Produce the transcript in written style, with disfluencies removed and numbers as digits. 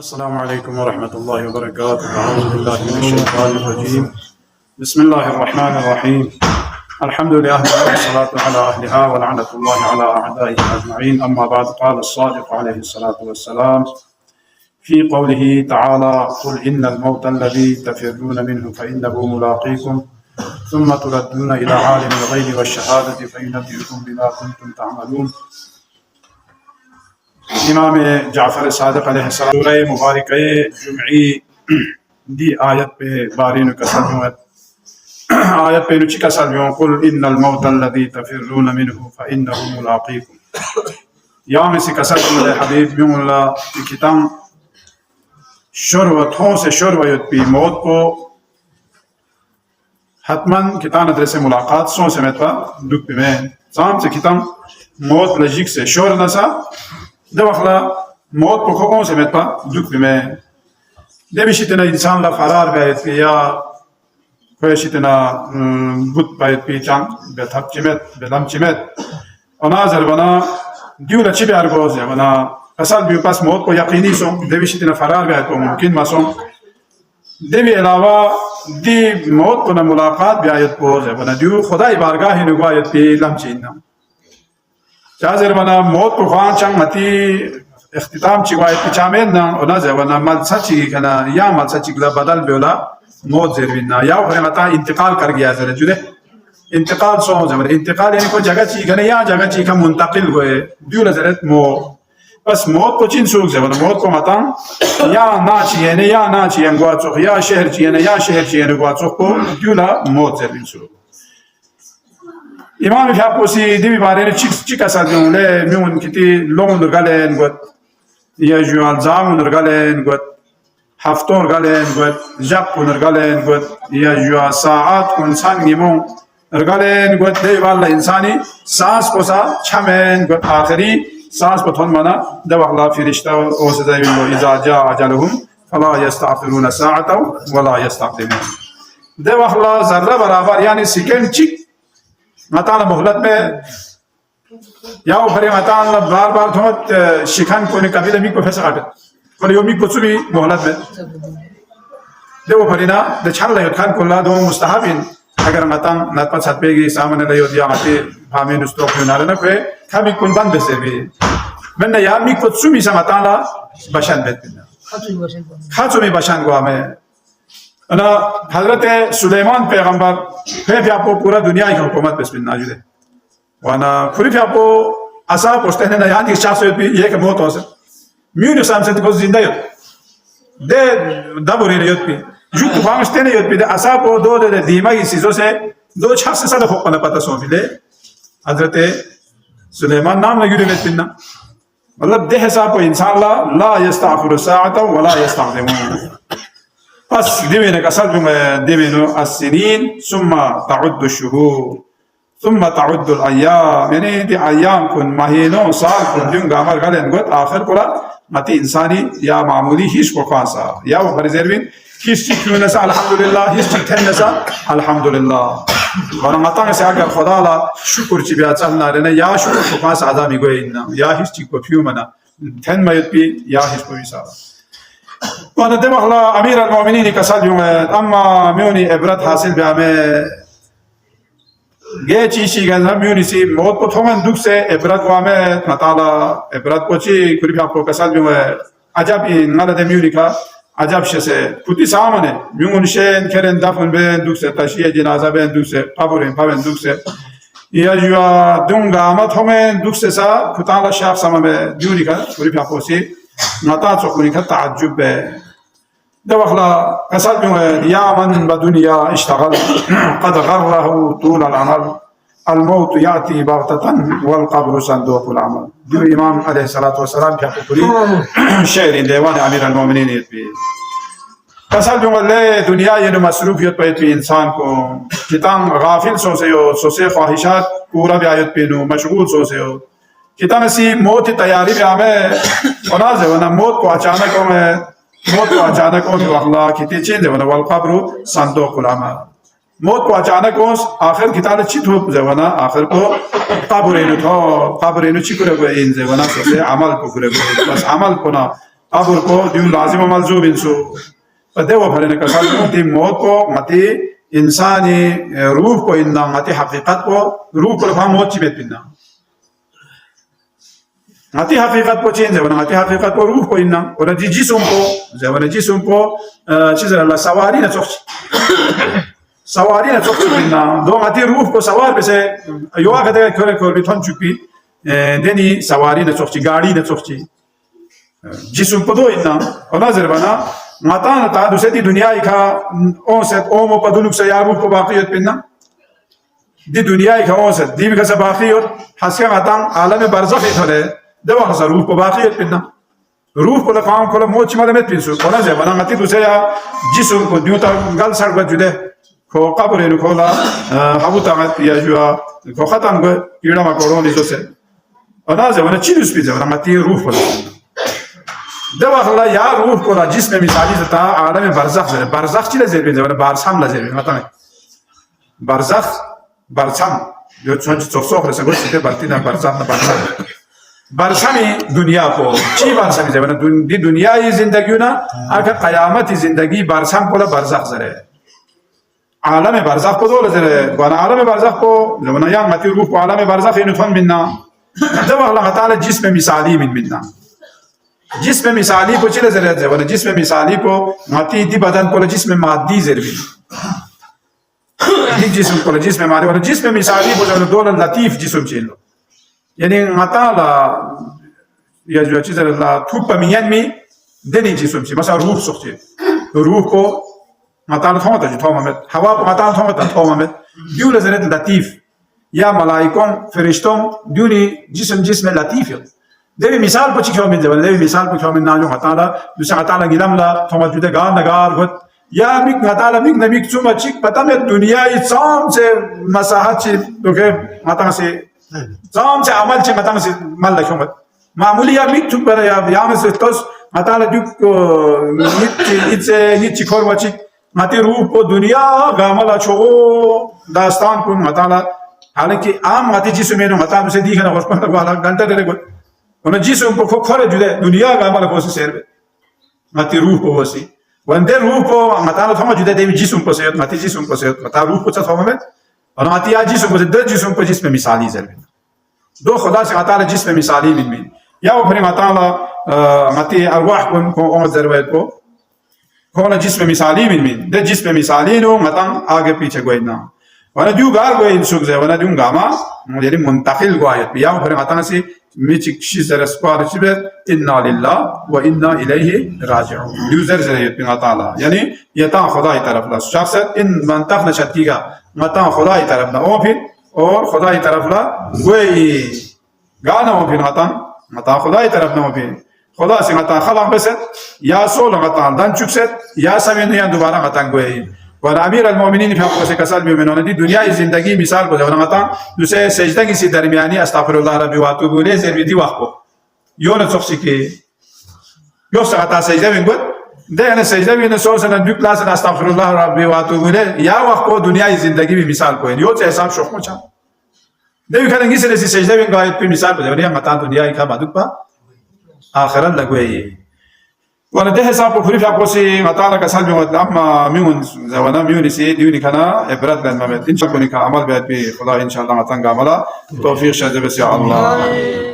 السلام عليكم ورحمة الله وبركاته. أعوذ بالله من الشيطان الرجيم. بسم الله الرحمن الرحيم. الحمد لله والصلاة على أهلها ولعنة الله على أعدائها أجمعين. أما بعد، قال الصادق عليه الصلاة والسلام في قوله تعالى: قل إن الموت الذي تفرون منه فإنه ملاقيكم ثم تردون إلى عالم الغيب والشهادة فينبئكم بما كنتم تعملون. इमाम जाफर सादिक अलैहिस्सलाम सूरह मुबारक जुमई दी आयत पे बारीन कसर आयत पे नुची कसर कुल इन्नल मौत अल्लज़ी तफिर्रून मिन्हु फइन्नहु मुलाक़ीकुम। या में से कसर हबीब युल्ला की किताब शुरवतों से शुरवत पी मौत को हतमन किताब नदर से मुलाकात सो से मैं दुख में साम से किताब मौत लजिक से शोर नसा दवखला मौत को खोकों से मेरे पास दुख में देविशितना इंसान ला फरार बैठ पे या कोई शितना बुत बैठ पे चांग बेथक चिमेत बेलम चिमेत अनाज़र बना दियो लच्छी भी आर्गोज़ है बना असल भी पास मौत को यकीनी सों देविशितना फरार बैठ को मुमकिन मासों देवी अलावा दी मौत को न मुलाकात भी आयत पोज़ है बना दियो खुदा इबारगाह ही नुगवा आयत पे लम चीना चाज़र बना मौत को ख़ान चंग मती इख्तिताम चिवाय पिचामें ना और ना बना मल सच्ची कना या मल सच्ची कला बदल बेला मौत ज़रूरी ना या वो मता इंतकाल कर गया ज़रा जुले इंतकाल सो ज़बर इंतकाल यानी कोई जगह ची कना या जगह ची का मुंतकिल हुए दियो ज़रा बस मौत को चिन सूख ज़बर मौत को मता या ना ची अंगवा चुख या शहर ची अंगवा चुख को दियो ला मौत ज़रूरी सूख इमाम फ़ापोसी दिवी बारे में चिका साधुं ले म्यून किती लोगों नरगलें गुत या जुआल जाम नरगलें गुत हफ्तों नरगलें गुत जब नरगलें गुत या जुआ साआत इंसान गिमों नरगलें गुत दे वाला इंसानी सांस को सा छमें गुत आखिरी सांस को थोन मना दवाखला फिरिश्ता ओसे जाइबो इजाजा अजलहुम फला यस्ताखिरून साअता वला यस्ताक़दिमून दवाखला ज़र्रा बराबर यानी सेकंड चिक मताना मोहलत में याओ भरे मताना बार बार थोड़ा शिखान कोने कभी लम्बी को फैसला आटे कोने योमी कुछ भी मोहलत में देखो भरे ना दक्षाण लायत खान कोल्ला दो मुस्ताहाबिन अगर मतान नत्पा छत्पेगी सामने लायत या आते भामे नुस्तो क्यों ना रहना कोई कभी कुंबान बेसे भी मैंने यामी कुछ भी समताना बशान बेचना खाचो में बशान को हमें ना हज़रत सुलेमान पैगंबर फिर आपको पूरा दुनिया की हुकूमत बिस्मिल नाजुदे वाना फिर आपको आशा पोस्टे ने याद इस चार सौ ये के मौत हो से म्यून सामने तो जिंदा हो दे दबोरी ने योत भी जुट फांगस्ते ने योत भी दे आशा को दो दे दीमा की चीज़ों से दो छह से साल होकर न पता सोच ले हज़रत सुलेमान नाम लगी रुपये पिन्ना मतलब दे हिसाब को इंसान ला यस्ताखिरु साअता वला यस्ताक़दिमून बस दिवेने का सल्ब में दिवेनो अस्सिनीन सुम्मा ताउद्दु शुहूर सुम्मा ताउद्दु अय्याम यानी दी अय्याम कुन महीनों साल कुन दिन गामर गलें गुत आखिर कोला मती इंसानी या मामूली हिश को खासा या वो बरिज़ेरविन हिश चिक्यों नसा अल्हम्दुलिल्लाह हिश चिक्थें नसा अल्हम्दुलिल्लाह वरना मतांग से अगर खुदा ला शुक्र चिबिया चलना रहना या शुक्र को खास आज़ामी गोए इन्ना या हिश चिक को फ्यू मना थेन मयुत भी या हिश को विसारा वाना दमखला अमीर अल-मोमिनीन का साथ यूँ अम्मा म्यूनी इबरत हासिल भी हमें गे चीज़ी का ना म्यूनी सी मौत को थोड़न दुख से इबरत को हमें नताला इबरत को ची कुछ भी आपको का साथ यूँ अजब इन नलदे म्यूनी का अजब से पुती सामने म्यून शेन करें दफन बे दुख से तशिये जनाजा बे दुख से कब्रें पावन दुख से या जुआ दूंगा मत हमें दुख से सा पुताला शाख समय में म्यूनी का कुछ भी आपको सी नता चुकनी का ताज्जुब है दवखला कसर क्यों है या मन बदुनिया इश्तगल कद गर्रहु तूल अल-अमल अल-मौत याती बग़ततन वल क़ब्र संदूक़ुल अमल जो इमाम अलैहिस्सलातु वस्सलाम क्या पूरी शेर दीवान अमीर अल-मोमिनीन भी कसर क्यों ले दुनिया ये मसरूफियत पे भी इंसान को किताब गाफिल सोसे ख्वाहिशात पूरा भी आयत पे नो मशगूल सोसे हो कितना सी मौत की तैयारी में हमें और आज वना मौत को अचानक हो जो अल्लाह कितने चीज़ है वना वल क़ब्र संदूक़ुल अमल मौत को अचानक हो आखिर कितना चित हो जवाना आखिर को कब्र इनु चिकुरे को इन जवाना सोचे अमल को करे बस अमल को ना قبر کو دیو لازم و ملزوم انسو فدیو بھرنے کا ساتھ تی موت کو متی انسانی روح کو اننا متی حقیقت کو روح کو لفا موت چی بیت بنا متی حقیقت کو چین زیونا متی حقیقت کو روح کو اننا اور جسم کو زیونا جسم کو چیز اللہ سواری نہ سواری نہ بنا دو متی روح کو سوار پہ سے یوا کہتے ہیں کھولے کھول بھی تھن چکی دینی سواری نہ گاڑی نہ جسم کو دو اننا اور نظر بنا ماتان تا دوسری دنیا کا اوسط اومو پدونک سے یا روح کو باقیت بنا دی دنیا کا اوسط دی بھی کا باقیت حسکا ماتان عالم برزخ ہے دو حسا روح کو باقیت بنا روح کو لقام کو موت چمال مت پینسو اور نظر بنا متی دوسری جسم کو دیوتا گل سڑ بجدے کو قبر نو کولا حبوتا یا جو کو ختم کو پیڑا ما کورون لیسو سے اور نظر بنا چی دوس پیزا متی روح کو دو اخلا یا روح کو جسم مثالی تا عالم برزخ زره برزخ چی لازم بینه ولی بارسام لازم بینه مثلا برزخ بارسام جو چون چوسوخ رسه گوش سیده برتی نه برزخ نه برزخ برسامی دنیا کو چی برسامی زبان دی دنیای زندگی نا اگر قیامت زندگی برسام کولا برزخ زره عالم برزخ کو دول زره وانا عالم برزخ کو زبان یا متی روح کو عالم برزخ اینو تون بیننا دو اخلا تعالی جسم مثالی من بیننا جسم مثالی کو چیز ضرورت ہے ورنہ جسم مثالی کو ماتی دی بدن کو جسم مادی ضرورت دی جسم کو جسم مادی ورنہ جسم مثالی کو جو دول لطیف جسم چیلو یعنی ماتا لا یا جو چیز لا توپ میان می دنی جسم چی مثلا روح سوچے روح کو ماتا تھومتا جو تھومت ہوا کو ماتا تھومتا تھومت دیو ضرورت لطیف یا ملائکون فرشتوں دیونی جسم لطیف دیوی مثال پچی کیوں من زبان دیوی مثال پچی کیوں من ناجو خطالا دوسرا خطالا گیلم لا توما جوده گار نگار گد یا میک خطالا میک نمیک چوما چیک پتا میں دنیای سام سے مساحت چی دوکے مطمئن سے سام سے عمل چی مطمئن سے مل لکھوں مد معمولی یا میک چوک برا یا میں سے توس خطالا دوک نیت چی کھول و چیک مطی روح کو دنیا گاملا چھو داستان کن خطالا حالانکہ عام مطی جیسو میں نو خطالا سے دیکھنا خوش پہتا گوالا گھنٹا دے گد اور جسم کو کھولے جدے دنیا کا عمل کو سے سیر ماتی روح کو وسی وندے روح کو متانا تھما جدے دیوی جسم کو سے ماتی جسم کو سے متا روح کو تھما میں اور ماتی جسم کو سے دو جسم کو جسم مثالی زر دو خدا سے تعالی جسم مثالی من یا وہ پھر تعالی ماتی ارواح کو عمر ضرورت کو کون جسم مثالی من دے جسم مثالی نو متان آگے پیچھے گوینا وانا دیو گار گوی انسوک زے وانا دیو گاما یعنی منتقل گوایت یا وہ پھر متان سے میچک شیز رسپار چبت انا للہ و انا الیہ راجعون دیوزر زریت بنا تعالی یعنی یتا خدای طرف لا شخصت ان منطق نشد کیگا متا خدای طرف لا او پھر اور خدای طرف لا گوئی گانا او پھر متا خدای طرف نہ پھر خدا سے متا خلق بست یا سول متا دن چکست یا سمین یا دوبارہ متا گوئی اور امیر المومنین فی حق سے کسل مومنون دی دنیا زندگی مثال کو جونا متا دوسرے سجدہ کی سی درمیانی استغفر اللہ ربی و اتوب الیہ زیر دی وقت کو یو نہ تصفی کے یو ساعتا سجدہ میں گد دے نے سجدہ میں سو سن دو کلاس استغفر اللہ ربی و اتوب الیہ یا وقت کو دنیا زندگی میں مثال کو یو سے حساب شوق مچا دے کھن سے سجدہ میں گائے پہ مثال کو جونا متا دنیا کا بعد پا آخرت لگوئی وانا ده حساب کو فريف أقوسي مطالع كسال بيوت أما ميون زوانا ميون يسي ديوني كنا إبرات لين ممت إن شاء الله كعمل بيت بخدا إن شاء الله متان عملا توفيق شاذ بس يا الله